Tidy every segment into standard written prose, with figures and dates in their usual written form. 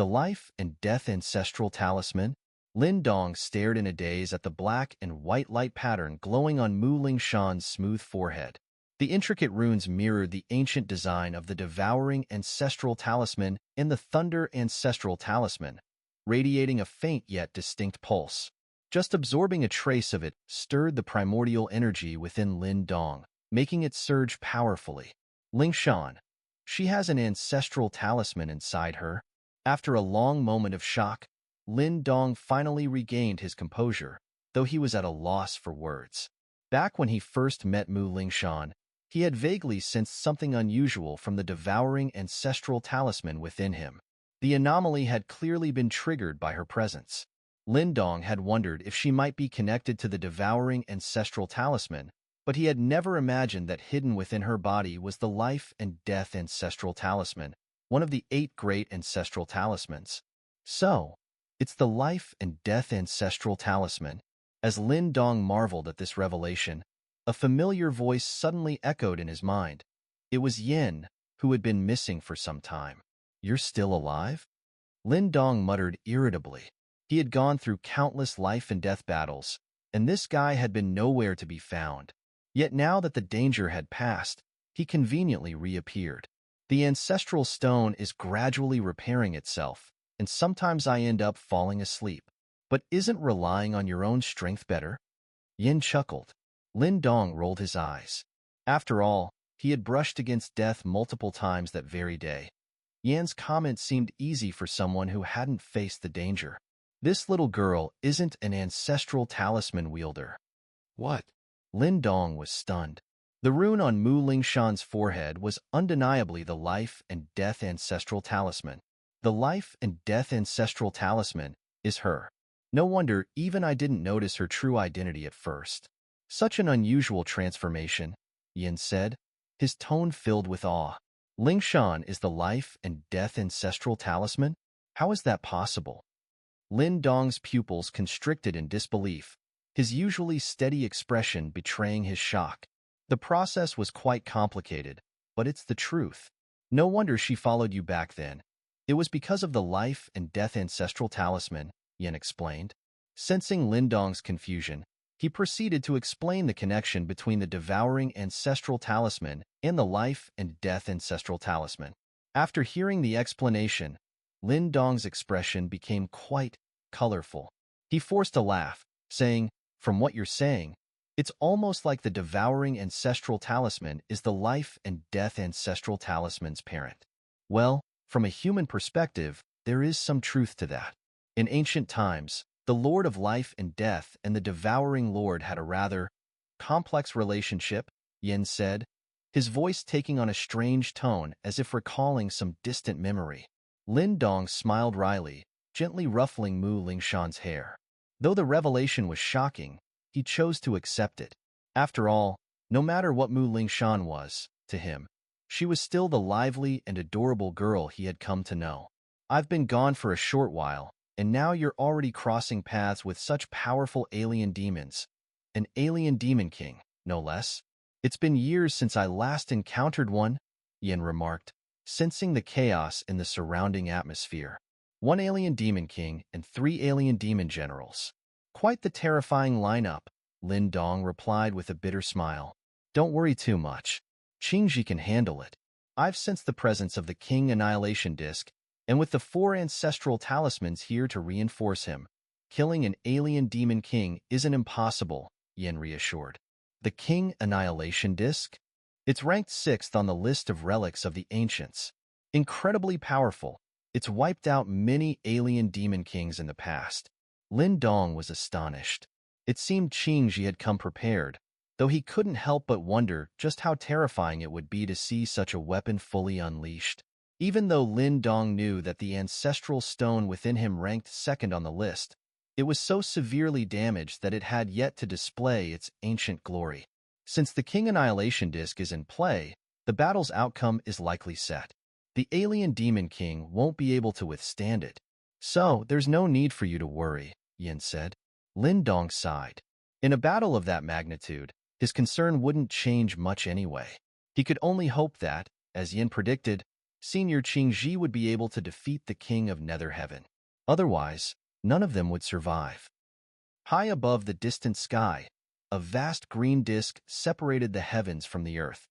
The Life and Death Ancestral Talisman? Lin Dong stared in a daze at the black and white light pattern glowing on Mu Lingshan's smooth forehead. The intricate runes mirrored the ancient design of the Devouring Ancestral Talisman and the Thunder Ancestral Talisman, radiating a faint yet distinct pulse. Just absorbing a trace of it stirred the primordial energy within Lin Dong, making it surge powerfully. Lingshan. She has an ancestral talisman inside her. After a long moment of shock, Lin Dong finally regained his composure, though he was at a loss for words. Back when he first met Mu Lingshan, he had vaguely sensed something unusual from the devouring ancestral talisman within him. The anomaly had clearly been triggered by her presence. Lin Dong had wondered if she might be connected to the devouring ancestral talisman, but he had never imagined that hidden within her body was the Life and Death Ancestral Talisman, one of the 8 great ancestral talismans. So, it's the Life and Death Ancestral Talisman. As Lin Dong marveled at this revelation, a familiar voice suddenly echoed in his mind. It was Yin, who had been missing for some time. "You're still alive?" Lin Dong muttered irritably. He had gone through countless life and death battles, and this guy had been nowhere to be found. Yet now that the danger had passed, he conveniently reappeared. The ancestral stone is gradually repairing itself, and sometimes I end up falling asleep. But isn't relying on your own strength better? Yin chuckled. Lin Dong rolled his eyes. After all, he had brushed against death multiple times that very day. Yan's comment seemed easy for someone who hadn't faced the danger. This little girl isn't an ancestral talisman wielder. What? Lin Dong was stunned. The rune on Mu Lingshan's forehead was undeniably the Life and Death Ancestral Talisman. The Life and Death Ancestral Talisman is her. No wonder even I didn't notice her true identity at first. Such an unusual transformation, Yin said, his tone filled with awe. Lingshan is the Life and Death Ancestral Talisman? How is that possible? Lin Dong's pupils constricted in disbelief, his usually steady expression betraying his shock. The process was quite complicated, but it's the truth. No wonder she followed you back then. It was because of the Life and Death Ancestral Talisman, Yin explained. Sensing Lin Dong's confusion, he proceeded to explain the connection between the Devouring Ancestral Talisman and the Life and Death Ancestral Talisman. After hearing the explanation, Lin Dong's expression became quite colorful. He forced a laugh, saying, "From what you're saying, it's almost like the Devouring Ancestral Talisman is the Life and Death Ancestral Talisman's parent." Well, from a human perspective, there is some truth to that. In ancient times, the Lord of Life and Death and the Devouring Lord had a rather complex relationship, Yin said, his voice taking on a strange tone as if recalling some distant memory. Lin Dong smiled wryly, gently ruffling Mu Lingshan's hair. Though the revelation was shocking, he chose to accept it. After all, no matter what Mu Lingshan was, to him, she was still the lively and adorable girl he had come to know. "I've been gone for a short while, and now you're already crossing paths with such powerful alien demons. An alien demon king, no less. It's been years since I last encountered one," Yin remarked, sensing the chaos in the surrounding atmosphere. 1 alien demon king and 3 alien demon generals. Quite the terrifying lineup, Lin Dong replied with a bitter smile. "Don't worry too much. Qingji can handle it. I've sensed the presence of the King Annihilation Disc, and with the 4 ancestral talismans here to reinforce him, killing an alien demon king isn't impossible," Yin reassured. The King Annihilation Disc? It's ranked 6th on the list of relics of the ancients. Incredibly powerful, it's wiped out many alien demon kings in the past. Lin Dong was astonished. It seemed Qingji had come prepared, though he couldn't help but wonder just how terrifying it would be to see such a weapon fully unleashed. Even though Lin Dong knew that the ancestral stone within him ranked 2nd on the list, it was so severely damaged that it had yet to display its ancient glory. Since the King Annihilation Disc is in play, the battle's outcome is likely set. The alien demon king won't be able to withstand it. So, there's no need for you to worry, Yin said. Lin Dong sighed. In a battle of that magnitude, his concern wouldn't change much anyway. He could only hope that, as Yin predicted, Senior Qingji would be able to defeat the king of Nether Heaven. Otherwise, none of them would survive. High above the distant sky, a vast green disk separated the heavens from the earth.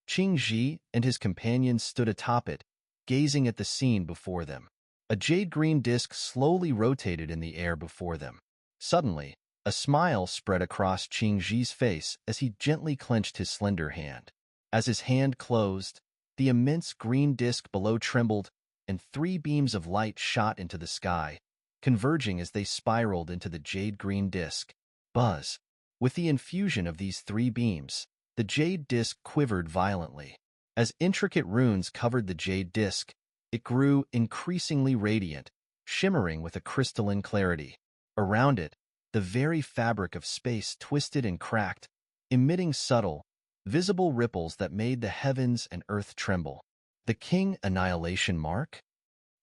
Qingji and his companions stood atop it, gazing at the scene before them. A jade-green disk slowly rotated in the air before them. Suddenly, a smile spread across Qingji's face as he gently clenched his slender hand. As his hand closed, the immense green disk below trembled, and 3 beams of light shot into the sky, converging as they spiraled into the jade-green disk. Buzz! With the infusion of these 3 beams, the jade disk quivered violently. As intricate runes covered the jade disk, it grew increasingly radiant, shimmering with a crystalline clarity. Around it, the very fabric of space twisted and cracked, emitting subtle, visible ripples that made the heavens and earth tremble. The King Annihilation Mark?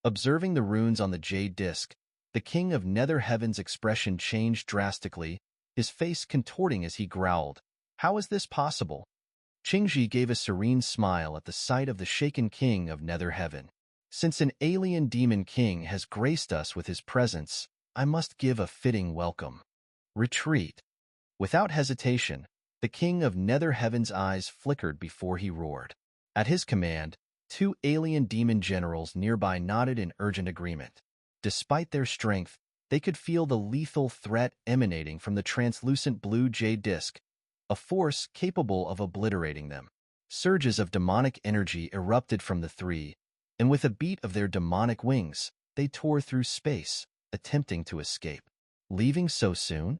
Observing the runes on the jade disk, the King of Nether Heaven's expression changed drastically, his face contorting as he growled, "How is this possible?" Qingji gave a serene smile at the sight of the shaken King of Nether Heaven. "Since an alien demon king has graced us with his presence, I must give a fitting welcome. Retreat." Without hesitation, the King of Nether Heaven's eyes flickered before he roared. At his command, 2 alien demon generals nearby nodded in urgent agreement. Despite their strength, they could feel the lethal threat emanating from the translucent blue jade disk, a force capable of obliterating them. Surges of demonic energy erupted from the 3, and with a beat of their demonic wings, they tore through space, attempting to escape. Leaving so soon?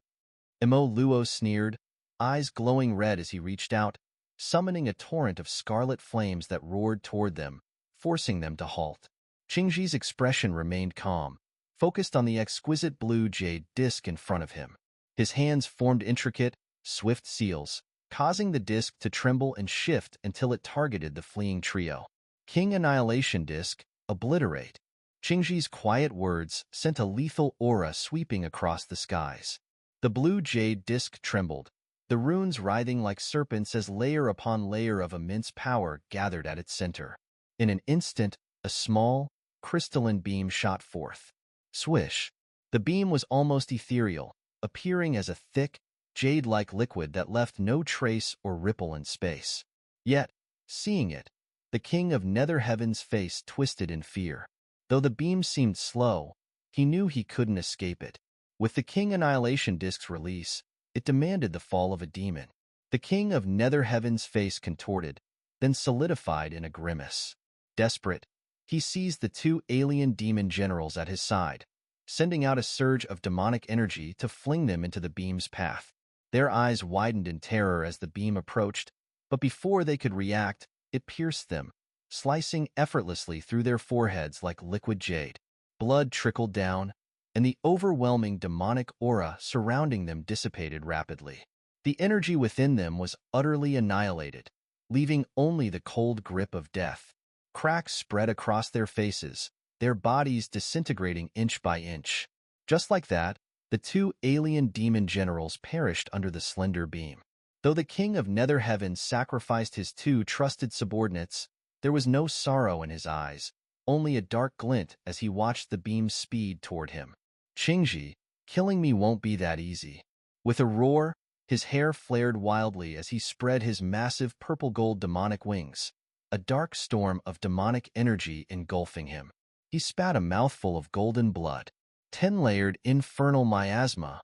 Emo Luo sneered, eyes glowing red as he reached out, summoning a torrent of scarlet flames that roared toward them, forcing them to halt. Qingji's expression remained calm, focused on the exquisite blue jade disk in front of him. His hands formed intricate, swift seals, causing the disk to tremble and shift until it targeted the fleeing trio. "King Annihilation Disk, obliterate." Qingji's quiet words sent a lethal aura sweeping across the skies. The blue jade disk trembled, the runes writhing like serpents as layer upon layer of immense power gathered at its center. In an instant, a small, crystalline beam shot forth. Swish! The beam was almost ethereal, appearing as a thick, jade-like liquid that left no trace or ripple in space. Yet, seeing it, the King of Nether Heaven's face twisted in fear. Though the beam seemed slow, he knew he couldn't escape it. With the King Annihilation Disk's release, it demanded the fall of a demon. The King of Nether Heaven's face contorted, then solidified in a grimace. Desperate, he seized the 2 alien demon generals at his side, sending out a surge of demonic energy to fling them into the beam's path. Their eyes widened in terror as the beam approached, but before they could react, it pierced them, slicing effortlessly through their foreheads like liquid jade. Blood trickled down, and the overwhelming demonic aura surrounding them dissipated rapidly. The energy within them was utterly annihilated, leaving only the cold grip of death. Cracks spread across their faces, their bodies disintegrating inch by inch. Just like that, the 2 alien demon generals perished under the slender beam. Though the King of Nether Heaven sacrificed his 2 trusted subordinates, there was no sorrow in his eyes, only a dark glint as he watched the beam speed toward him. "Qingji, killing me won't be that easy." With a roar, his hair flared wildly as he spread his massive purple-gold demonic wings, a dark storm of demonic energy engulfing him. He spat a mouthful of golden blood. 10-layered infernal miasma.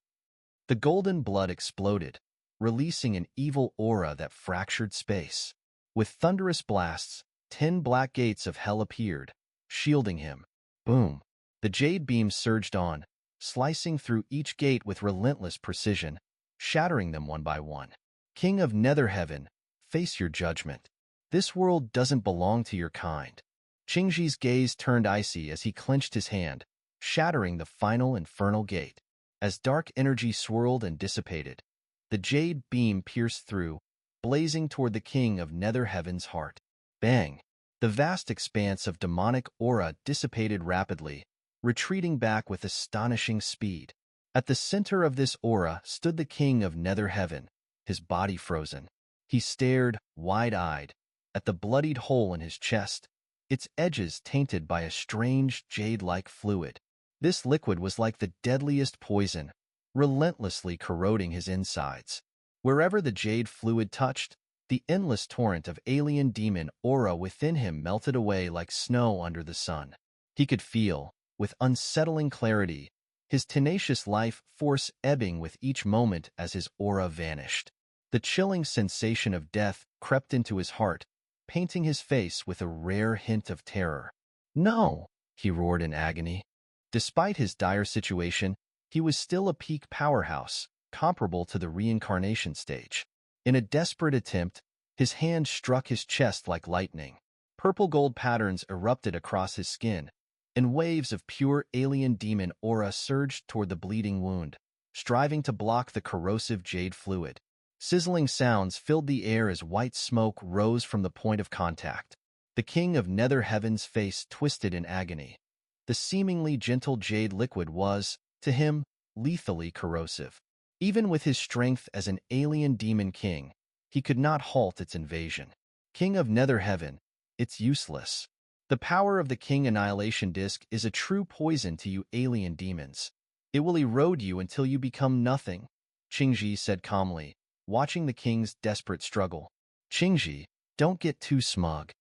The golden blood exploded, releasing an evil aura that fractured space. With thunderous blasts, 10 black gates of hell appeared, shielding him. Boom! The jade beam surged on, slicing through each gate with relentless precision, shattering them one by one. "King of Nether Heaven, face your judgment. This world doesn't belong to your kind." Qingji's gaze turned icy as he clenched his hand, shattering the final infernal gate. As dark energy swirled and dissipated, the jade beam pierced through, blazing toward the King of Nether Heaven's heart. Bang! The vast expanse of demonic aura dissipated rapidly, retreating back with astonishing speed. At the center of this aura stood the King of Nether Heaven, his body frozen. He stared, wide-eyed, at the bloodied hole in his chest, its edges tainted by a strange jade-like fluid. This liquid was like the deadliest poison, relentlessly corroding his insides. Wherever the jade fluid touched, the endless torrent of alien demon aura within him melted away like snow under the sun. He could feel, with unsettling clarity, his tenacious life force ebbing with each moment as his aura vanished. The chilling sensation of death crept into his heart, painting his face with a rare hint of terror. "No!" he roared in agony. Despite his dire situation, he was still a peak powerhouse, comparable to the reincarnation stage. In a desperate attempt, his hand struck his chest like lightning. Purple-gold patterns erupted across his skin, and waves of pure alien demon aura surged toward the bleeding wound, striving to block the corrosive jade fluid. Sizzling sounds filled the air as white smoke rose from the point of contact. The king of Nether Heaven's face twisted in agony. The seemingly gentle jade liquid was, to him, lethally corrosive. Even with his strength as an alien demon king, he could not halt its invasion. King of Nether Heaven, it's useless. The power of the King Annihilation Disc is a true poison to you alien demons. It will erode you until you become nothing, Qingji said calmly, watching the king's desperate struggle. Qingji, don't get too smug.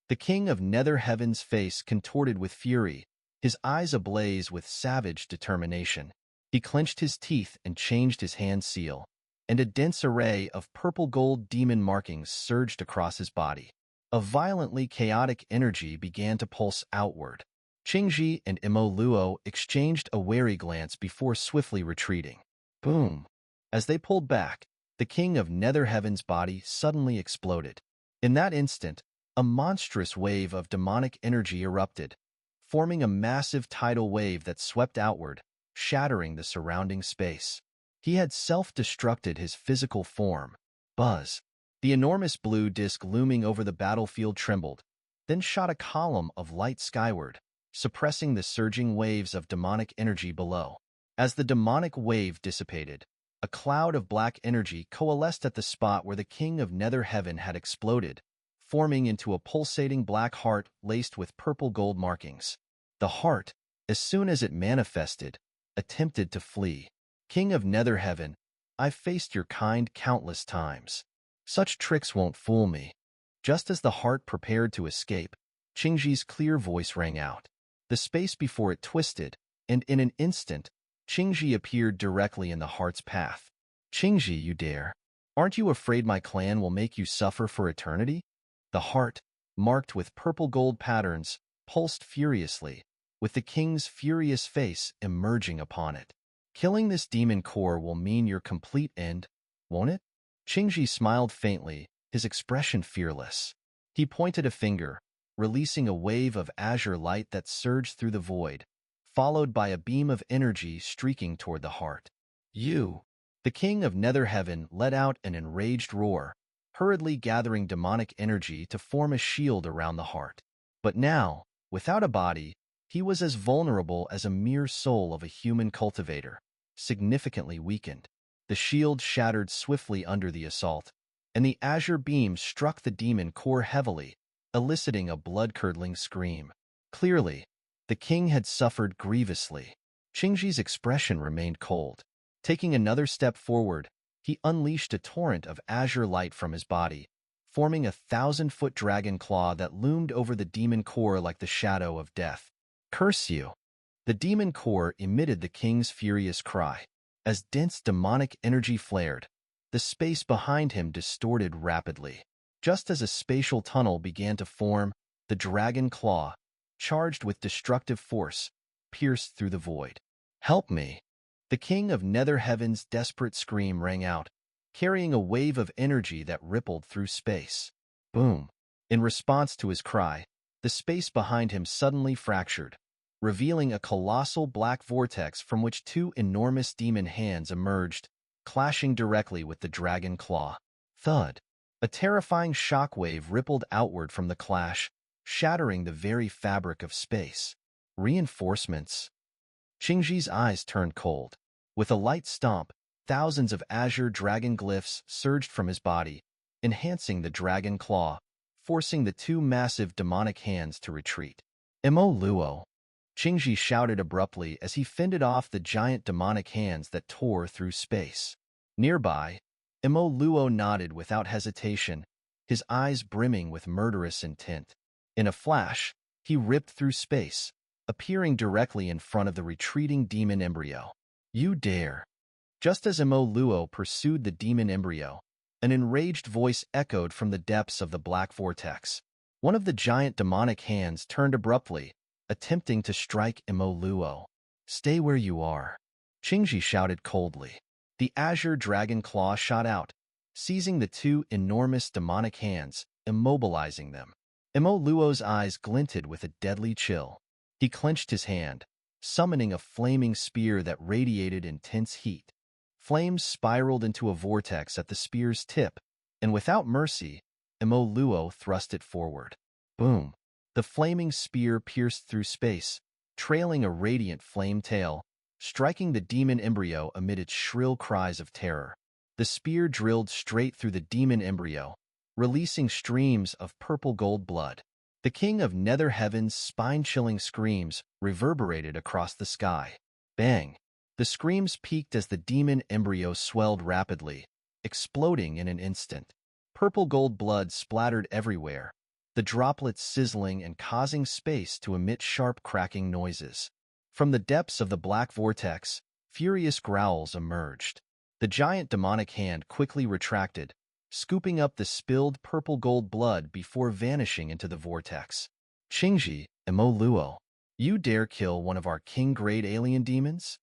The king of Nether Heaven's face contorted with fury, his eyes ablaze with savage determination. He clenched his teeth and changed his hand seal, and a dense array of purple-gold demon markings surged across his body. A violently chaotic energy began to pulse outward. Qingji and Imo Luo exchanged a wary glance before swiftly retreating. Boom! As they pulled back, the king of Nether Heaven's body suddenly exploded. In that instant, a monstrous wave of demonic energy erupted, forming a massive tidal wave that swept outward, shattering the surrounding space. He had self-destructed his physical form. Buzz! The enormous blue disk looming over the battlefield trembled, then shot a column of light skyward, suppressing the surging waves of demonic energy below. As the demonic wave dissipated, a cloud of black energy coalesced at the spot where the king of Nether Heaven had exploded, forming into a pulsating black heart laced with purple-gold markings. The heart, as soon as it manifested, attempted to flee. King of Nether Heaven, I've faced your kind countless times. Such tricks won't fool me. Just as the heart prepared to escape, Qingji's clear voice rang out. The space before it twisted, and in an instant, Qingji appeared directly in the heart's path. Qingji, you dare. Aren't you afraid my clan will make you suffer for eternity? The heart, marked with purple-gold patterns, pulsed furiously, with the king's furious face emerging upon it. Killing this demon core will mean your complete end, won't it? Qingji smiled faintly, his expression fearless. He pointed a finger, releasing a wave of azure light that surged through the void, followed by a beam of energy streaking toward the heart. You! The king of Nether Heaven let out an enraged roar, hurriedly gathering demonic energy to form a shield around the heart. But now, without a body, he was as vulnerable as a mere soul of a human cultivator, significantly weakened. The shield shattered swiftly under the assault, and the azure beam struck the demon core heavily, eliciting a blood-curdling scream. Clearly, the king had suffered grievously. Qingji's expression remained cold. Taking another step forward, he unleashed a torrent of azure light from his body, forming a 1,000-foot dragon claw that loomed over the demon core like the shadow of death. Curse you! The demon core emitted the king's furious cry. As dense demonic energy flared, the space behind him distorted rapidly. Just as a spatial tunnel began to form, the dragon claw, charged with destructive force, pierced through the void. Help me! The king of Nether Heaven's desperate scream rang out, carrying a wave of energy that rippled through space. Boom! In response to his cry, the space behind him suddenly fractured, revealing a colossal black vortex from which two enormous demon hands emerged, clashing directly with the dragon claw. Thud! A terrifying shockwave rippled outward from the clash, shattering the very fabric of space. Reinforcements? Qingji's eyes turned cold. With a light stomp, thousands of azure dragon glyphs surged from his body, enhancing the dragon claw, forcing the two massive demonic hands to retreat. Mo Luo, Qingji shouted abruptly as he fended off the giant demonic hands that tore through space. Nearby, Mo Luo nodded without hesitation, his eyes brimming with murderous intent. In a flash, he ripped through space, appearing directly in front of the retreating demon embryo. You dare! Just as Mo Luo pursued the demon embryo, an enraged voice echoed from the depths of the black vortex. One of the giant demonic hands turned abruptly, attempting to strike Mo Luo. Stay where you are, Qingji shouted coldly. The azure dragon claw shot out, seizing the two enormous demonic hands, immobilizing them. Mo Luo's eyes glinted with a deadly chill. He clenched his hand, summoning a flaming spear that radiated intense heat. Flames spiraled into a vortex at the spear's tip, and without mercy, Mo Luo thrust it forward. Boom! The flaming spear pierced through space, trailing a radiant flame tail, striking the demon embryo amid its shrill cries of terror. The spear drilled straight through the demon embryo, releasing streams of purple-gold blood. The king of Nether Heaven's spine-chilling screams reverberated across the sky. Bang! The screams peaked as the demon embryo swelled rapidly, exploding in an instant. Purple-gold blood splattered everywhere, the droplets sizzling and causing space to emit sharp cracking noises. From the depths of the black vortex, furious growls emerged. The giant demonic hand quickly retracted, scooping up the spilled purple-gold blood before vanishing into the vortex. Qingji, Mo Luo, you dare kill one of our king-grade alien demons?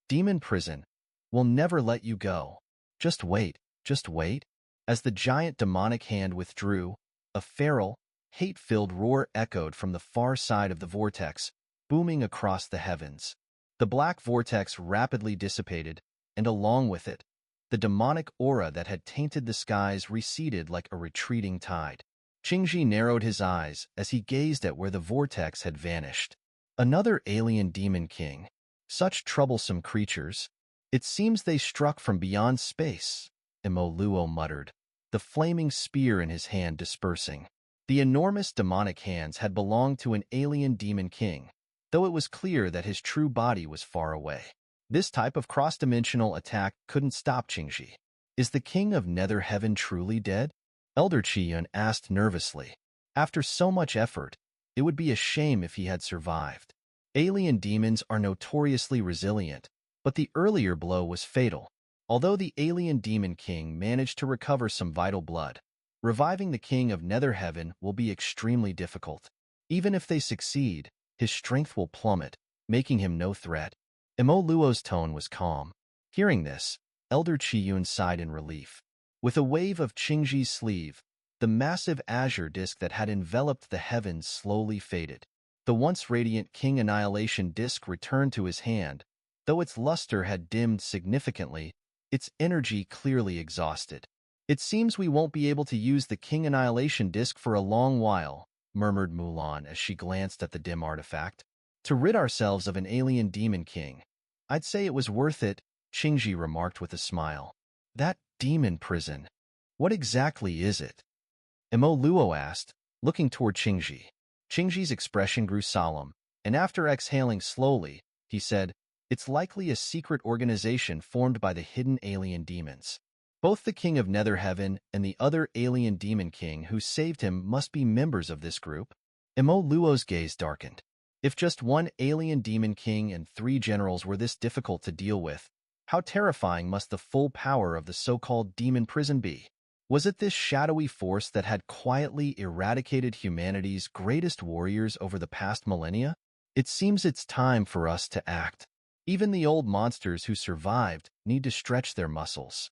Demon prison, we'll never let you go. Just wait, just wait. As the giant demonic hand withdrew, a feral, hate-filled roar echoed from the far side of the vortex, booming across the heavens. The black vortex rapidly dissipated, and along with it, the demonic aura that had tainted the skies receded like a retreating tide. Qingji narrowed his eyes as he gazed at where the vortex had vanished. Another alien demon king. Such troublesome creatures. It seems they struck from beyond space, Mo Luo muttered, the flaming spear in his hand dispersing. The enormous demonic hands had belonged to an alien demon king, though it was clear that his true body was far away. This type of cross-dimensional attack couldn't stop Qingji. Is the king of Nether Heaven truly dead? Elder Qiyun asked nervously. After so much effort, it would be a shame if he had survived. Alien demons are notoriously resilient, but the earlier blow was fatal. Although the alien demon king managed to recover some vital blood, reviving the king of Nether Heaven will be extremely difficult. Even if they succeed, his strength will plummet, making him no threat. Mo Luo's tone was calm. Hearing this, Elder Qiyun sighed in relief. With a wave of Qingji's sleeve, the massive azure disk that had enveloped the heavens slowly faded. The once radiant King Annihilation disk returned to his hand. Though its luster had dimmed significantly, its energy clearly exhausted. It seems we won't be able to use the King Annihilation disk for a long while, murmured Mulan as she glanced at the dim artifact. To rid ourselves of an alien demon king, I'd say it was worth it, Qingji remarked with a smile. That demon prison, what exactly is it? Mo Luo asked, looking toward Qingji. Qingji's expression grew solemn, and after exhaling slowly, he said, It's likely a secret organization formed by the hidden alien demons. Both the king of Nether Heaven and the other alien demon king who saved him must be members of this group. Mo Luo's gaze darkened. If just one alien demon king and 3 generals were this difficult to deal with, how terrifying must the full power of the so-called demon prison be? Was it this shadowy force that had quietly eradicated humanity's greatest warriors over the past millennia? It seems it's time for us to act. Even the old monsters who survived need to stretch their muscles.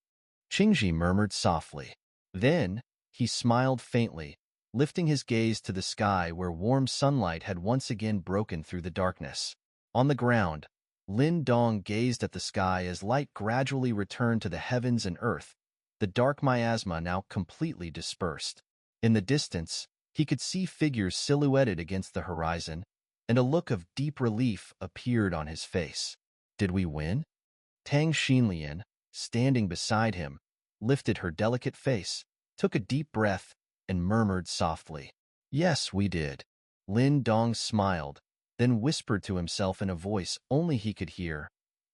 Qingji murmured softly. Then, he smiled faintly, lifting his gaze to the sky where warm sunlight had once again broken through the darkness. On the ground, Lin Dong gazed at the sky as light gradually returned to the heavens and earth, the dark miasma now completely dispersed. In the distance, he could see figures silhouetted against the horizon, and a look of deep relief appeared on his face. Did we win? Tang Xinlian, standing beside him, lifted her delicate face, took a deep breath, and murmured softly, "Yes, we did." Lin Dong smiled, then whispered to himself in a voice only he could hear,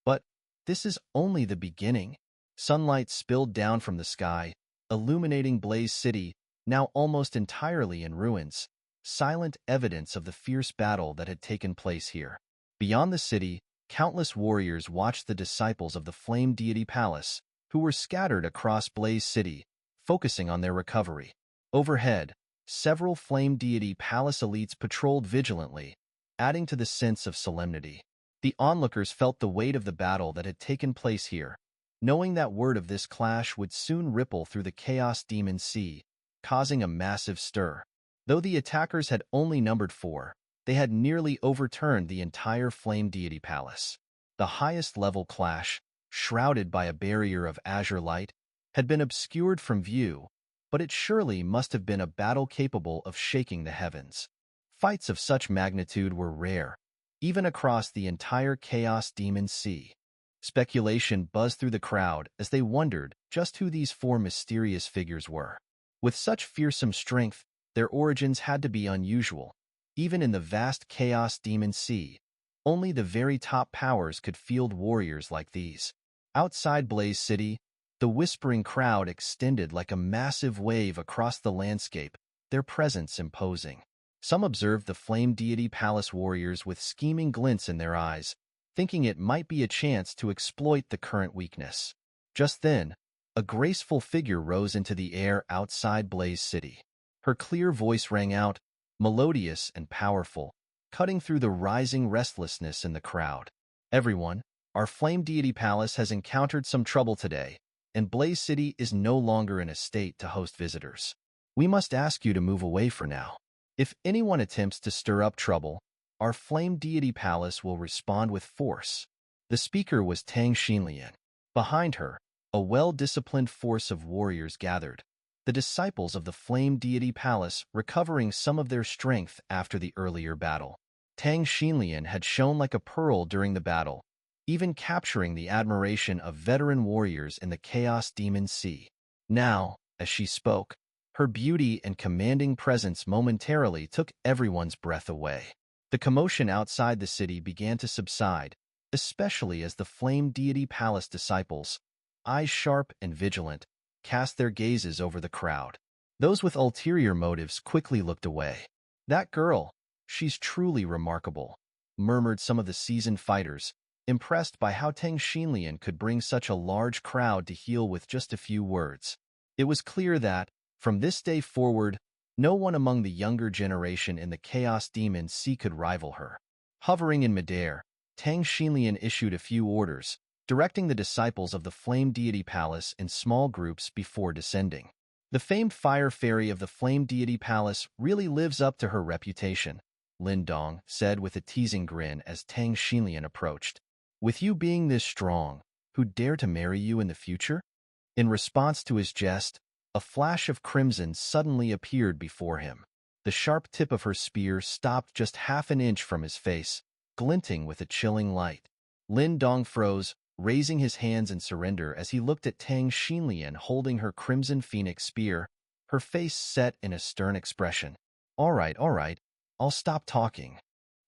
"But this is only the beginning." Sunlight spilled down from the sky, illuminating Blaze City, now almost entirely in ruins, silent evidence of the fierce battle that had taken place here. Beyond the city, countless warriors watched the disciples of the Flame Deity Palace, who were scattered across Blaze City, focusing on their recovery. Overhead, several Flame Deity Palace elites patrolled vigilantly, adding to the sense of solemnity. The onlookers felt the weight of the battle that had taken place here, knowing that word of this clash would soon ripple through the Chaos Demon Sea, causing a massive stir. Though the attackers had only numbered 4, they had nearly overturned the entire Flame Deity Palace. The highest-level clash, shrouded by a barrier of azure light, had been obscured from view, but it surely must have been a battle capable of shaking the heavens. Fights of such magnitude were rare, even across the entire Chaos Demon Sea. Speculation buzzed through the crowd as they wondered just who these 4 mysterious figures were. With such fearsome strength, their origins had to be unusual. Even in the vast Chaos Demon Sea, only the very top powers could field warriors like these. Outside Blaze City, the whispering crowd extended like a massive wave across the landscape, their presence imposing. Some observed the Flame Deity Palace warriors with scheming glints in their eyes, thinking it might be a chance to exploit the current weakness. Just then, a graceful figure rose into the air outside Blaze City. Her clear voice rang out, melodious and powerful, cutting through the rising restlessness in the crowd. "Everyone, our Flame Deity Palace has encountered some trouble today, and Blaze City is no longer in a state to host visitors. We must ask you to move away for now. If anyone attempts to stir up trouble, our Flame Deity Palace will respond with force." The speaker was Tang Xinlian. Behind her, a well-disciplined force of warriors gathered, the disciples of the Flame Deity Palace recovering some of their strength after the earlier battle. Tang Xinlian had shone like a pearl during the battle, even capturing the admiration of veteran warriors in the Chaos Demon Sea. Now, as she spoke, her beauty and commanding presence momentarily took everyone's breath away. The commotion outside the city began to subside, especially as the Flame Deity Palace disciples, eyes sharp and vigilant, cast their gazes over the crowd. Those with ulterior motives quickly looked away. "That girl, she's truly remarkable," murmured some of the seasoned fighters, impressed by how Tang Xinlian could bring such a large crowd to heel with just a few words. It was clear that, from this day forward, no one among the younger generation in the Chaos Demon Sea could rival her. Hovering in midair, Tang Xinlian issued a few orders, directing the disciples of the Flame Deity Palace in small groups before descending. "The famed fire fairy of the Flame Deity Palace really lives up to her reputation," Lin Dong said with a teasing grin as Tang Xinlian approached. "With you being this strong, who'd dare to marry you in the future?" In response to his jest, a flash of crimson suddenly appeared before him. The sharp tip of her spear stopped just half an inch from his face, glinting with a chilling light. Lin Dong froze, raising his hands in surrender as he looked at Tang Xinlian holding her crimson phoenix spear, her face set in a stern expression. All right, I'll stop talking."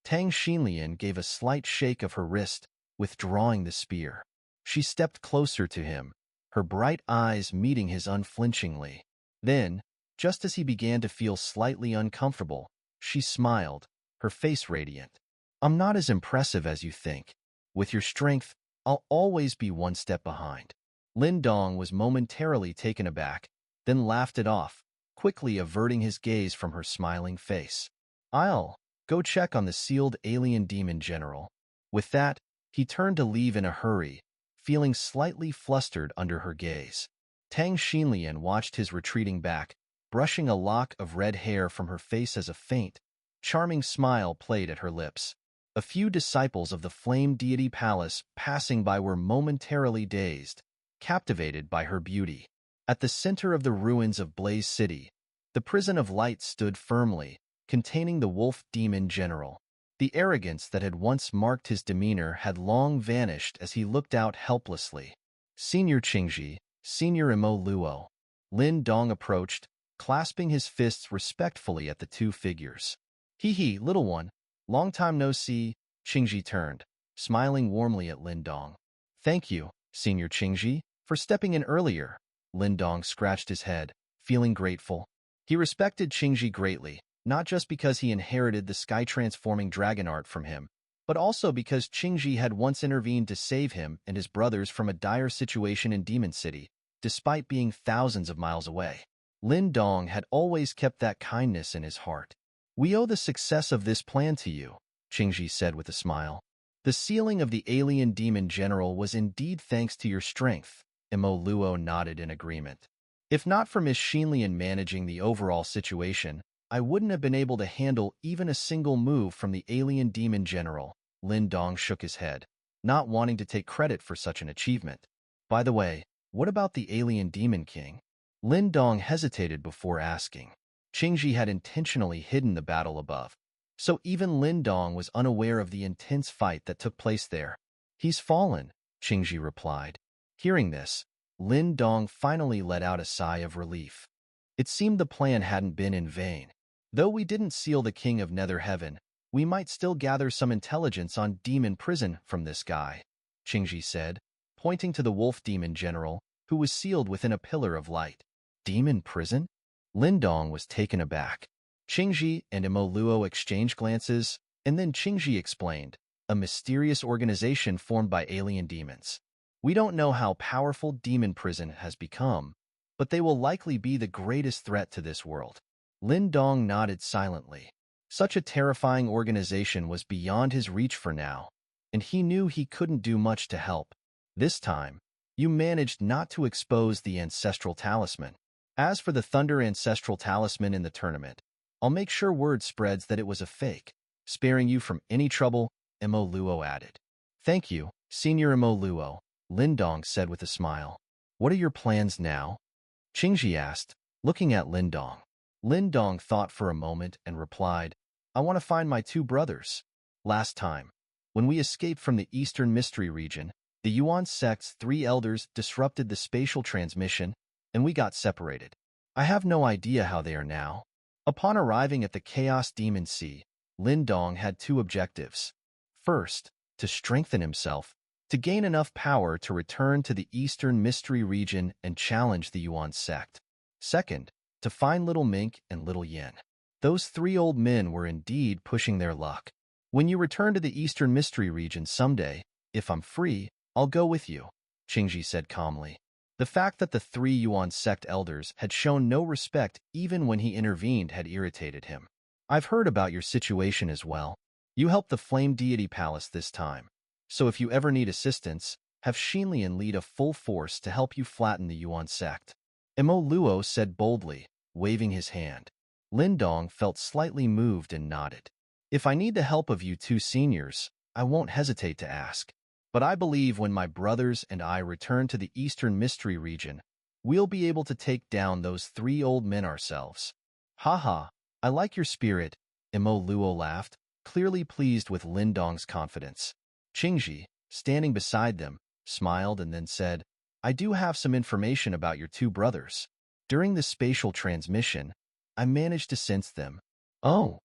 Tang Xinlian gave a slight shake of her wrist, withdrawing the spear. She stepped closer to him, her bright eyes meeting his unflinchingly. Then, just as he began to feel slightly uncomfortable, she smiled, her face radiant. "I'm not as impressive as you think. With your strength, I'll always be one step behind." Lin Dong was momentarily taken aback, then laughed it off, quickly averting his gaze from her smiling face. "I'll go check on the sealed alien demon general." With that, he turned to leave in a hurry, feeling slightly flustered under her gaze. Tang Xinlian watched his retreating back, brushing a lock of red hair from her face as a faint, charming smile played at her lips. A few disciples of the Flame Deity Palace passing by were momentarily dazed, captivated by her beauty. At the center of the ruins of Blaze City, the Prison of Light stood firmly, containing the Wolf Demon General. The arrogance that had once marked his demeanor had long vanished as he looked out helplessly. "Senior Qingji, Senior Imo Luo." Lin Dong approached, clasping his fists respectfully at the two figures. Hee, little one, long time no see, Qingji turned, smiling warmly at Lindong. Thank you, Senior Qingji, for stepping in earlier. Lindong scratched his head, feeling grateful. He respected Qingji greatly, not just because he inherited the sky-transforming dragon art from him, but also because Qingji had once intervened to save him and his brothers from a dire situation in Demon City, despite being thousands of miles away. Lindong had always kept that kindness in his heart. We owe the success of this plan to you, Qingji said with a smile. The sealing of the alien demon general was indeed thanks to your strength, Imo Luo nodded in agreement. If not for Miss Xinlian managing the overall situation, I wouldn't have been able to handle even a single move from the alien demon general. Lindong shook his head, not wanting to take credit for such an achievement. By the way, what about the alien demon king? Lindong hesitated before asking. Qingji had intentionally hidden the battle above, so even Lindong was unaware of the intense fight that took place there. He's fallen, Qingji replied. Hearing this, Lindong finally let out a sigh of relief. It seemed the plan hadn't been in vain. Though we didn't seal the King of Nether Heaven, we might still gather some intelligence on Demon Prison from this guy, Qingji said, pointing to the wolf demon general, who was sealed within a pillar of light. Demon Prison? Lindong was taken aback. Qingji and Imo Luo exchanged glances, and then Qingji explained, a mysterious organization formed by alien demons. We don't know how powerful Demon Prison has become, but they will likely be the greatest threat to this world. Lindong nodded silently. Such a terrifying organization was beyond his reach for now, and he knew he couldn't do much to help. This time, you managed not to expose the Ancestral Talisman. As for the Thunder Ancestral Talisman in the tournament, I'll make sure word spreads that it was a fake, sparing you from any trouble, Imo Luo added. Thank you, Senior Imo Luo, Lindong said with a smile. What are your plans now? Qingji asked, looking at Lindong. Lindong thought for a moment and replied, I want to find my two brothers. Last time, when we escaped from the Eastern Mystery region, the Yuan sect's 3 elders disrupted the spatial transmission, and we got separated. I have no idea how they are now. Upon arriving at the Chaos Demon Sea, Lindong had 2 objectives. First, to strengthen himself, to gain enough power to return to the Eastern Mystery region and challenge the Yuan sect. Second, to find Little Mink and Little Yin. Those 3 old men were indeed pushing their luck. When you return to the Eastern Mystery region someday, if I'm free, I'll go with you, Qingji said calmly. The fact that the 3 Yuan sect elders had shown no respect even when he intervened had irritated him. I've heard about your situation as well. You helped the Flame Deity Palace this time, so if you ever need assistance, have Xinlian lead a full force to help you flatten the Yuan sect. Imo Luo said boldly, waving his hand. Lindong felt slightly moved and nodded. If I need the help of you 2 seniors, I won't hesitate to ask. But I believe when my brothers and I return to the Eastern Mystery region, we'll be able to take down those 3 old men ourselves. Haha, I like your spirit, Imo Luo laughed, clearly pleased with Lindong's confidence. Qingji, standing beside them, smiled and then said, I do have some information about your 2 brothers. During the spatial transmission, I managed to sense them. Oh!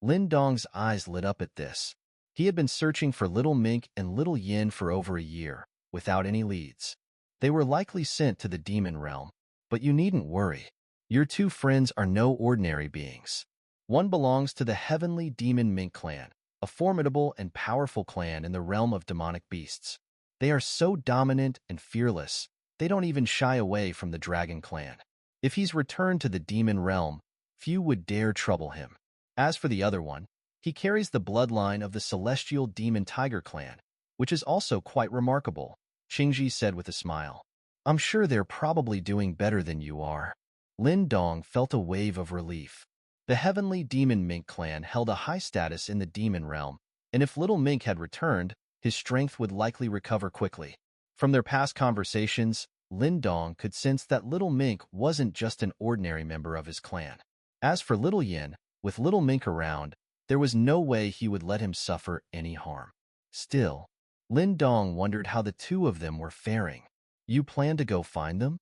Lindong's eyes lit up at this. He had been searching for Little Mink and Little Yin for over a year, without any leads. They were likely sent to the demon realm, but you needn't worry. Your 2 friends are no ordinary beings. One belongs to the Heavenly Demon Mink clan, a formidable and powerful clan in the realm of demonic beasts. They are so dominant and fearless, they don't even shy away from the Dragon clan. If he's returned to the demon realm, few would dare trouble him. As for the other one, he carries the bloodline of the Celestial Demon Tiger clan, which is also quite remarkable, Qingji said with a smile. I'm sure they're probably doing better than you are. Lindong felt a wave of relief. The Heavenly Demon Mink clan held a high status in the demon realm, and if Little Mink had returned, his strength would likely recover quickly. From their past conversations, Lindong could sense that Little Mink wasn't just an ordinary member of his clan. As for Little Yin, with Little Mink around, there was no way he would let him suffer any harm. Still, Lindong wondered how the 2 of them were faring. You plan to go find them?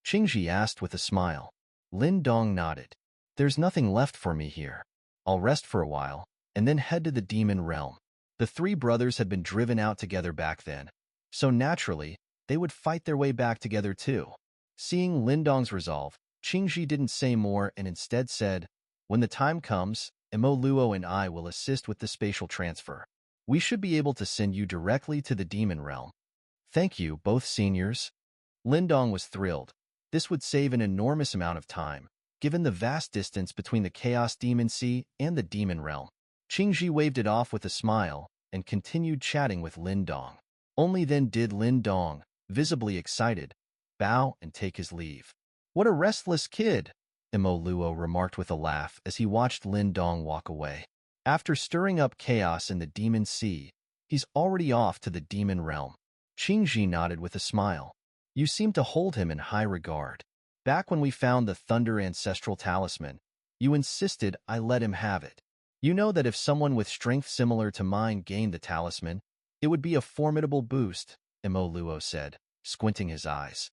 Qingji asked with a smile. Lin Dong nodded. There's nothing left for me here. I'll rest for a while, and then head to the demon realm. The three brothers had been driven out together back then, so naturally, they would fight their way back together too. Seeing Lin Dong's resolve, Qingji didn't say more and instead said, when the time comes, Mo Luo and I will assist with the spatial transfer. We should be able to send you directly to the demon realm. Thank you, both seniors. Lin Dong was thrilled. This would save an enormous amount of time, given the vast distance between the Chaos Demon Sea and the demon realm. Qingji waved it off with a smile and continued chatting with Lin Dong. Only then did Lin Dong, visibly excited, bow and take his leave. What a restless kid, Mo Luo remarked with a laugh as he watched Lin Dong walk away. After stirring up chaos in the demon sea, he's already off to the demon realm. Qingji nodded with a smile. You seem to hold him in high regard. Back when we found the Thunder Ancestral Talisman, you insisted I let him have it. You know that if someone with strength similar to mine gained the talisman, it would be a formidable boost, Mo Luo said, squinting his eyes.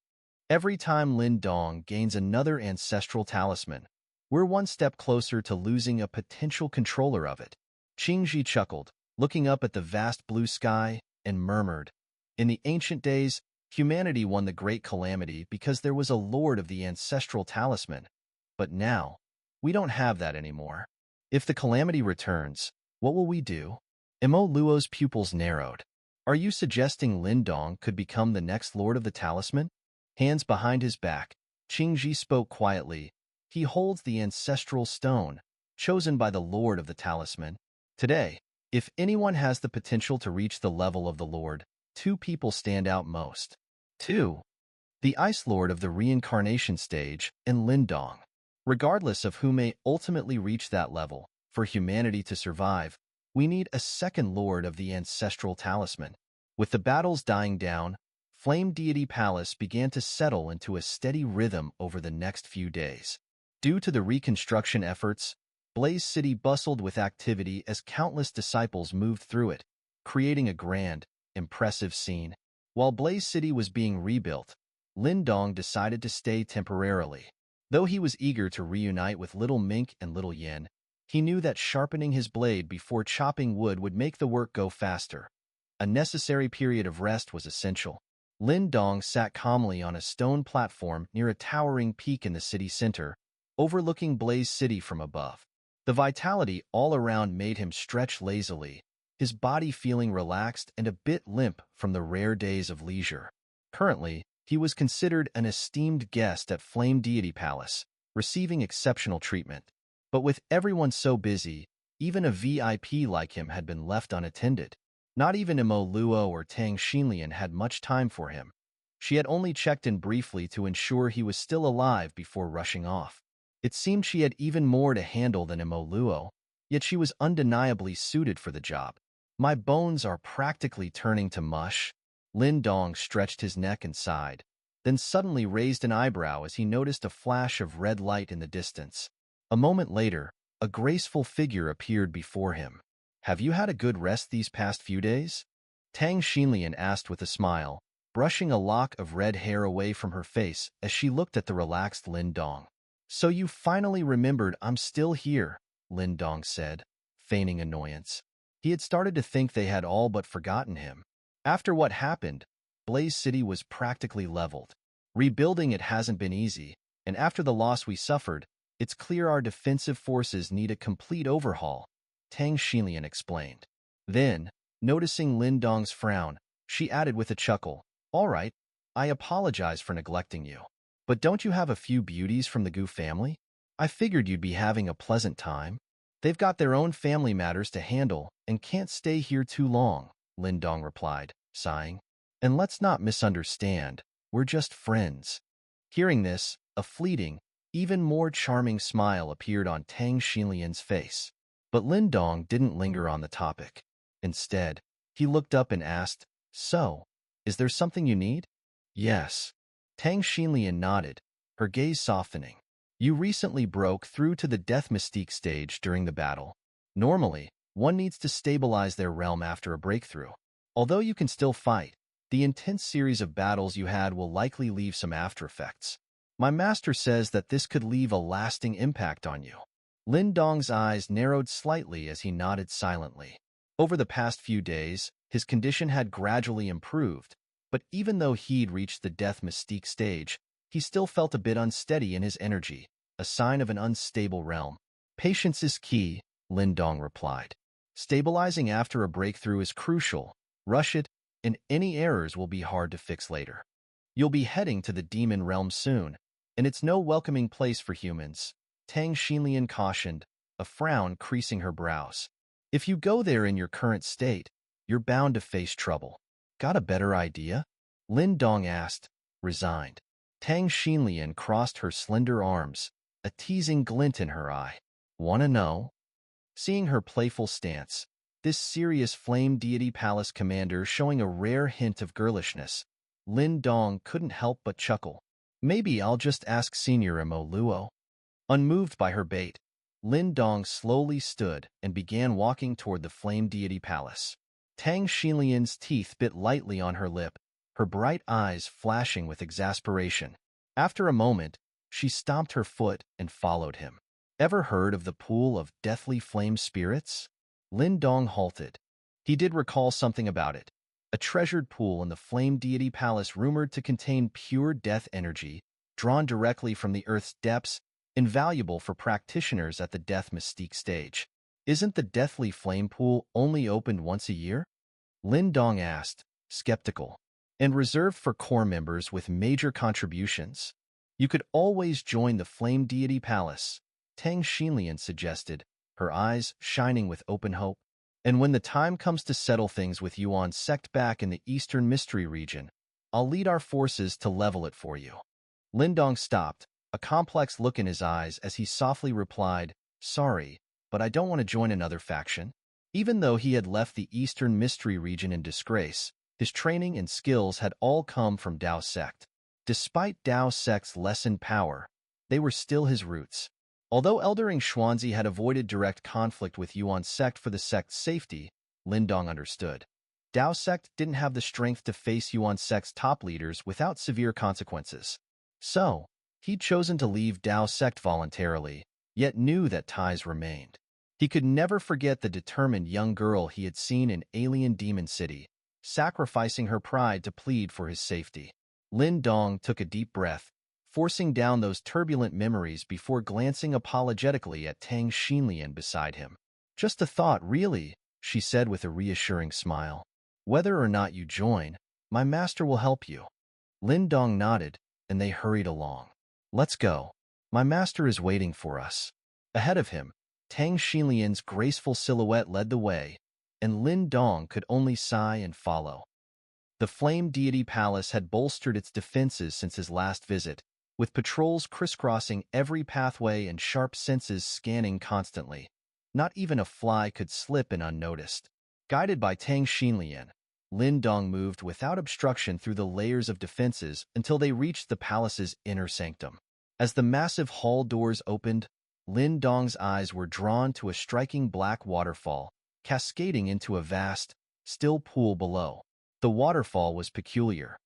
Every time Lin Dong gains another ancestral talisman, we're one step closer to losing a potential controller of it. Qingji chuckled, looking up at the vast blue sky, and murmured, in the ancient days, humanity won the great calamity because there was a lord of the ancestral talisman. But now, we don't have that anymore. If the calamity returns, what will we do? Mo Luo's pupils narrowed. Are you suggesting Lin Dong could become the next lord of the talisman? Hands behind his back, Qingji spoke quietly. He holds the ancestral stone, chosen by the lord of the talisman. Today, if anyone has the potential to reach the level of the lord, two people stand out most. 2. The Ice Lord of the reincarnation stage and Lin Dong. Regardless of who may ultimately reach that level, for humanity to survive, we need a second lord of the ancestral talisman. With the battles dying down, Flame Deity Palace began to settle into a steady rhythm over the next few days. Due to the reconstruction efforts, Blaze City bustled with activity as countless disciples moved through it, creating a grand, impressive scene. While Blaze City was being rebuilt, Lin Dong decided to stay temporarily. Though he was eager to reunite with Little Mink and Little Yin, he knew that sharpening his blade before chopping wood would make the work go faster. A necessary period of rest was essential. Lin Dong sat calmly on a stone platform near a towering peak in the city center, overlooking Blaze City from above. The vitality all around made him stretch lazily, his body feeling relaxed and a bit limp from the rare days of leisure. Currently, he was considered an esteemed guest at Flame Deity Palace, receiving exceptional treatment. But with everyone so busy, even a VIP like him had been left unattended. Not even Mo Luo or Tang Xinlian had much time for him. She had only checked in briefly to ensure he was still alive before rushing off. It seemed she had even more to handle than Mo Luo, yet she was undeniably suited for the job. My bones are practically turning to mush. Lin Dong stretched his neck and sighed, then suddenly raised an eyebrow as he noticed a flash of red light in the distance. A moment later, a graceful figure appeared before him. Have you had a good rest these past few days? Tang Xinlian asked with a smile, brushing a lock of red hair away from her face as she looked at the relaxed Lin Dong. So you finally remembered I'm still here, Lin Dong said, feigning annoyance. He had started to think they had all but forgotten him. After what happened, Blaze City was practically leveled. Rebuilding it hasn't been easy, and after the loss we suffered, it's clear our defensive forces need a complete overhaul, Tang Xinlian explained. Then, noticing Lin Dong's frown, she added with a chuckle, all right, I apologize for neglecting you. But don't you have a few beauties from the Gu family? I figured you'd be having a pleasant time. They've got their own family matters to handle and can't stay here too long, Lin Dong replied, sighing. And let's not misunderstand, we're just friends. Hearing this, a fleeting, even more charming smile appeared on Tang Xinlian's face. But Lin Dong didn't linger on the topic. Instead, he looked up and asked, so, is there something you need? Yes. Tang Xinlian nodded, her gaze softening. You recently broke through to the Death Mystique stage during the battle. Normally, one needs to stabilize their realm after a breakthrough. Although you can still fight, the intense series of battles you had will likely leave some after effects. My master says that this could leave a lasting impact on you. Lin Dong's eyes narrowed slightly as he nodded silently. Over the past few days, his condition had gradually improved, but even though he'd reached the death mystique stage, he still felt a bit unsteady in his energy, a sign of an unstable realm. Patience is key, Lin Dong replied. Stabilizing after a breakthrough is crucial. Rush it, and any errors will be hard to fix later. You'll be heading to the demon realm soon, and it's no welcoming place for humans, Tang Xinlian cautioned, a frown creasing her brows. If you go there in your current state, you're bound to face trouble. Got a better idea? Lin Dong asked, resigned. Tang Xinlian crossed her slender arms, a teasing glint in her eye. Wanna know? Seeing her playful stance, this serious flame deity palace commander showing a rare hint of girlishness, Lin Dong couldn't help but chuckle. Maybe I'll just ask Senior Mo Luo. Unmoved by her bait, Lin Dong slowly stood and began walking toward the flame deity palace. Tang Xinlian's teeth bit lightly on her lip, her bright eyes flashing with exasperation. After a moment, she stomped her foot and followed him. Ever heard of the pool of deathly flame spirits? Lin Dong halted. He did recall something about it. A treasured pool in the flame deity palace rumored to contain pure death energy, drawn directly from the earth's depths, invaluable for practitioners at the death mystique stage. Isn't the deathly flame pool only opened once a year? Lin Dong asked, skeptical. And reserved for core members with major contributions. You could always join the flame deity palace, Tang Xinlian suggested, her eyes shining with open hope. And when the time comes to settle things with Yuan sect back in the Eastern Mystery region, I'll lead our forces to level it for you. Lin Dong stopped, a complex look in his eyes as he softly replied, sorry, but I don't want to join another faction. Even though he had left the Eastern Mystery region in disgrace, his training and skills had all come from Dao sect. Despite Dao sect's lessened power, they were still his roots. Although Eldering Xuanzi had avoided direct conflict with Yuan sect for the sect's safety, Lin Dong understood. Dao sect didn't have the strength to face Yuan sect's top leaders without severe consequences. So, he'd chosen to leave Dao sect voluntarily, yet knew that ties remained. He could never forget the determined young girl he had seen in Alien Demon City, sacrificing her pride to plead for his safety. Lin Dong took a deep breath, forcing down those turbulent memories before glancing apologetically at Tang Xinlian beside him. Just a thought, really, she said with a reassuring smile. Whether or not you join, my master will help you. Lin Dong nodded, and they hurried along. Let's go. My master is waiting for us. Ahead of him, Tang Xinlian's graceful silhouette led the way, and Lin Dong could only sigh and follow. The Flame Deity Palace had bolstered its defenses since his last visit, with patrols crisscrossing every pathway and sharp senses scanning constantly. Not even a fly could slip in unnoticed. Guided by Tang Xinlian, Lin Dong moved without obstruction through the layers of defenses until they reached the palace's inner sanctum. As the massive hall doors opened, Lin Dong's eyes were drawn to a striking black waterfall, cascading into a vast, still pool below. The waterfall was peculiar.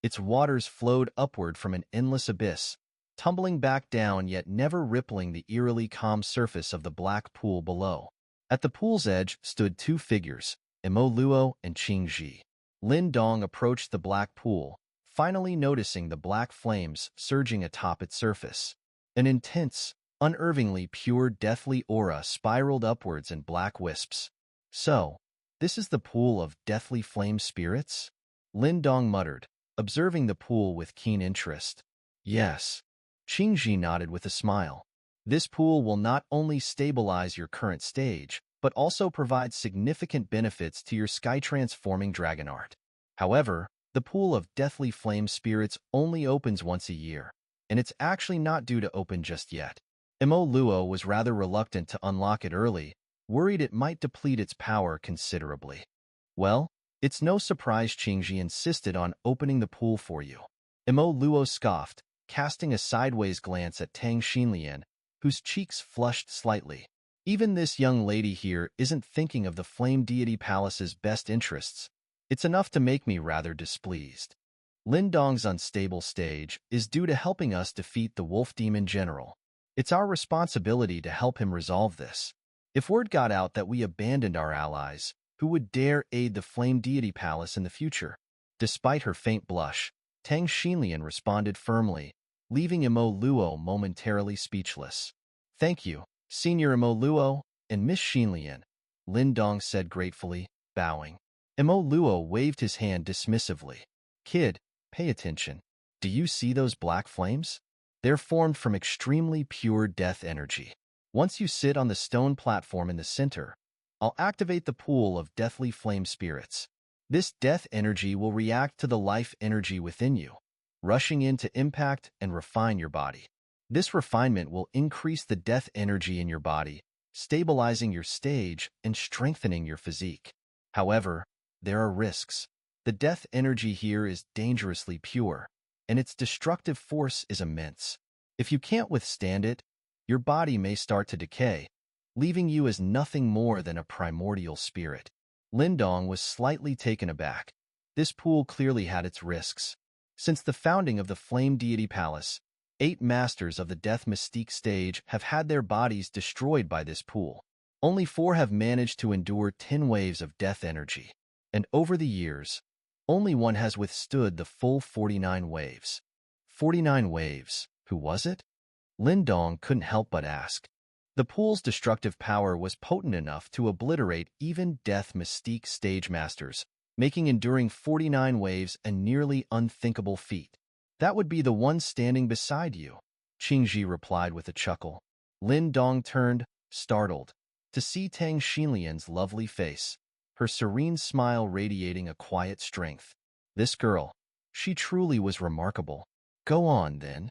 Its waters flowed upward from an endless abyss, tumbling back down yet never rippling the eerily calm surface of the black pool below. At the pool's edge stood two figures, Mo Luo and Qing Ji. Lin Dong approached the black pool, finally noticing the black flames surging atop its surface. An intense, unnervingly pure deathly aura spiraled upwards in black wisps. So, this is the pool of deathly flame spirits? Lin Dong muttered, observing the pool with keen interest. Yes. Qingji nodded with a smile. This pool will not only stabilize your current stage, but also provide significant benefits to your sky-transforming dragon art. However, the pool of deathly flame spirits only opens once a year, and it's actually not due to open just yet. Mo Luo was rather reluctant to unlock it early, worried it might deplete its power considerably. Well, it's no surprise Qingji insisted on opening the pool for you. Mo Luo scoffed, casting a sideways glance at Tang Xinlian, whose cheeks flushed slightly. Even this young lady here isn't thinking of the Flame Deity Palace's best interests. It's enough to make me rather displeased. Lin Dong's unstable stage is due to helping us defeat the wolf demon general. It's our responsibility to help him resolve this. If word got out that we abandoned our allies, who would dare aid the Flame Deity Palace in the future? Despite her faint blush, Tang Xinlian responded firmly, leaving Imo Luo momentarily speechless. "Thank you, Senior Imo Luo and Miss Xinlian," Lin Dong said gratefully, bowing. Imo Luo waved his hand dismissively. "Kid, pay attention. Do you see those black flames? They're formed from extremely pure death energy. Once you sit on the stone platform in the center, I'll activate the pool of deathly flame spirits. This death energy will react to the life energy within you, rushing in to impact and refine your body. This refinement will increase the death energy in your body, stabilizing your stage and strengthening your physique. However, there are risks. The death energy here is dangerously pure, and its destructive force is immense. If you can't withstand it, your body may start to decay, leaving you as nothing more than a primordial spirit." Lin Dong was slightly taken aback. This pool clearly had its risks. Since the founding of the Flame Deity Palace, 8 masters of the Death Mystique stage have had their bodies destroyed by this pool. Only 4 have managed to endure 10 waves of death energy. And over the years, only one has withstood the full 49 waves. 49 waves. Who was it? Lin Dong couldn't help but ask. The pool's destructive power was potent enough to obliterate even Death Mystique stage masters, making enduring 49 waves a nearly unthinkable feat. "That would be the one standing beside you," Qingji replied with a chuckle. Lin Dong turned, startled, to see Tang Xinlian's lovely face, her serene smile radiating a quiet strength. This girl, she truly was remarkable. "Go on, then."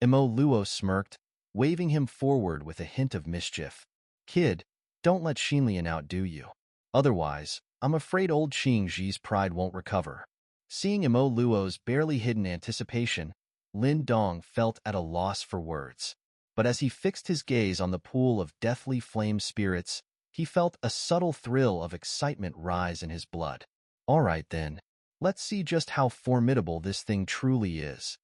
Imo Luo smirked, waving him forward with a hint of mischief. "Kid, don't let Xinlian outdo you. Otherwise, I'm afraid old Qingji's pride won't recover." Seeing Imo Luo's barely hidden anticipation, Lin Dong felt at a loss for words. But as he fixed his gaze on the pool of deathly flame spirits, he felt a subtle thrill of excitement rise in his blood. "All right then, let's see just how formidable this thing truly is."